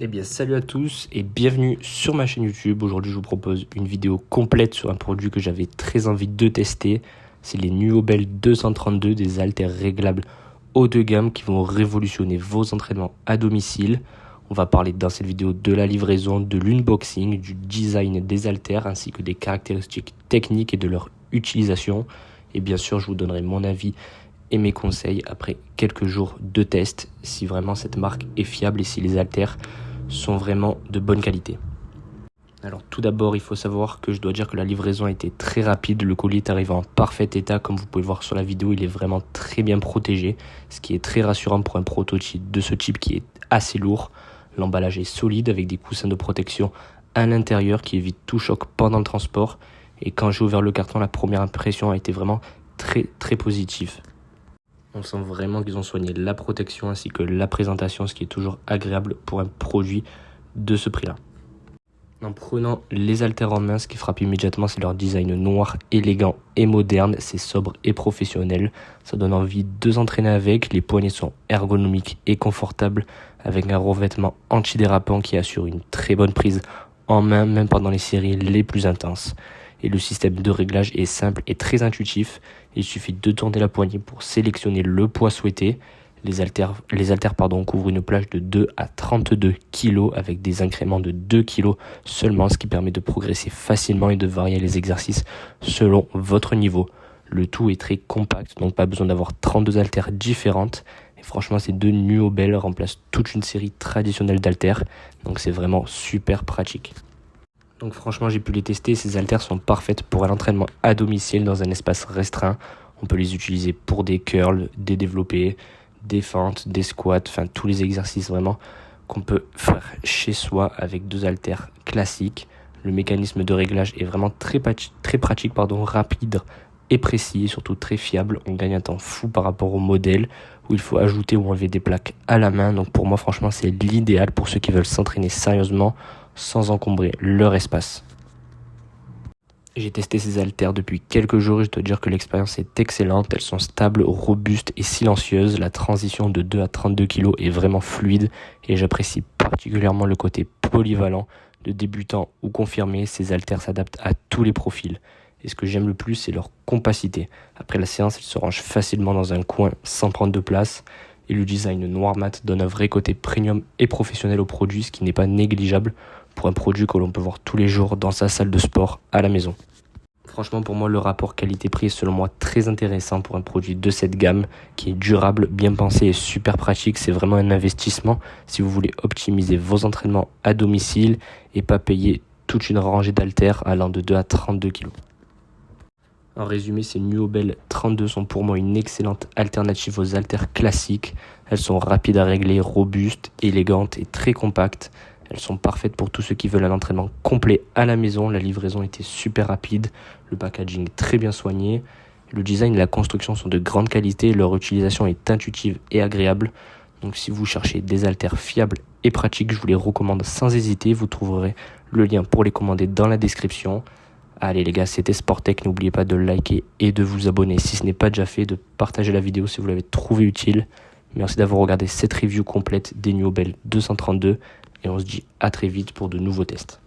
Eh bien salut à tous et bienvenue sur ma chaîne YouTube. Aujourd'hui je vous propose une vidéo complète sur un produit que j'avais très envie de tester. C'est les Nuobel 232, des haltères réglables haut de gamme qui vont révolutionner vos entraînements à domicile. On va parler dans cette vidéo de la livraison, de l'unboxing, du design des haltères ainsi que des caractéristiques techniques et de leur utilisation. Et bien sûr je vous donnerai mon avis et mes conseils après quelques jours de test, si vraiment cette marque est fiable et si les haltères sont vraiment de bonne qualité. Alors tout d'abord, il faut savoir que je dois dire que la livraison a été très rapide. Le colis est arrivé en parfait état, comme vous pouvez le voir sur la vidéo. Il est vraiment très bien protégé, ce qui est très rassurant pour un prototype de ce type qui est assez lourd. L'emballage est solide avec des coussins de protection à l'intérieur qui évitent tout choc pendant le transport. Et quand j'ai ouvert le carton, la première impression a été vraiment très positive. On sent vraiment qu'ils ont soigné la protection ainsi que la présentation, ce qui est toujours agréable pour un produit de ce prix-là. En prenant les haltères en main, ce qui frappe immédiatement, c'est leur design noir, élégant et moderne. C'est sobre et professionnel. Ça donne envie de s'entraîner avec. Les poignées sont ergonomiques et confortables avec un revêtement antidérapant qui assure une très bonne prise en main, même pendant les séries les plus intenses. Et le système de réglage est simple et très intuitif. Il suffit de tourner la poignée pour sélectionner le poids souhaité. Les haltères couvrent une plage de 2 à 32 kg avec des incréments de 2 kg seulement, ce qui permet de progresser facilement et de varier les exercices selon votre niveau. Le tout est très compact, donc pas besoin d'avoir 32 haltères différentes. Et franchement, ces deux Nuobel remplacent toute une série traditionnelle d'haltères, donc c'est vraiment super pratique. Donc franchement, j'ai pu les tester. Ces haltères sont parfaites pour l'entraînement à domicile dans un espace restreint. On peut les utiliser pour des curls, des développés, des fentes, des squats, enfin tous les exercices vraiment qu'on peut faire chez soi avec deux haltères classiques. Le mécanisme de réglage est vraiment très pratique, rapide et précis et surtout très fiable. On gagne un temps fou par rapport au modèle où il faut ajouter ou enlever des plaques à la main. Donc pour moi, franchement, c'est l'idéal pour ceux qui veulent s'entraîner sérieusement sans encombrer leur espace. J'ai testé ces haltères depuis quelques jours et je dois dire que l'expérience est excellente. Elles sont stables, robustes et silencieuses. La transition de 2 à 32 kg est vraiment fluide et j'apprécie particulièrement le côté polyvalent. De débutant ou confirmé, ces haltères s'adaptent à tous les profils. Et ce que j'aime le plus, c'est leur compacité. Après la séance, elles se rangent facilement dans un coin sans prendre de place. Et le design noir mat donne un vrai côté premium et professionnel au produit, ce qui n'est pas négligeable pour un produit que l'on peut voir tous les jours dans sa salle de sport à la maison. Franchement, pour moi, le rapport qualité-prix est selon moi très intéressant pour un produit de cette gamme qui est durable, bien pensé et super pratique. C'est vraiment un investissement si vous voulez optimiser vos entraînements à domicile et pas payer toute une rangée d'haltères allant de 2 à 32 kg. En résumé, ces Nuobel 32 sont pour moi une excellente alternative aux haltères classiques. Elles sont rapides à régler, robustes, élégantes et très compactes. Elles sont parfaites pour tous ceux qui veulent un entraînement complet à la maison. La livraison était super rapide, le packaging très bien soigné. Le design et la construction sont de grande qualité, leur utilisation est intuitive et agréable. Donc si vous cherchez des haltères fiables et pratiques, je vous les recommande sans hésiter. Vous trouverez le lien pour les commander dans la description. Allez les gars, c'était Sportech, n'oubliez pas de liker et de vous abonner si ce n'est pas déjà fait, de partager la vidéo si vous l'avez trouvée utile. Merci d'avoir regardé cette review complète des Nuobel 232 et on se dit à très vite pour de nouveaux tests.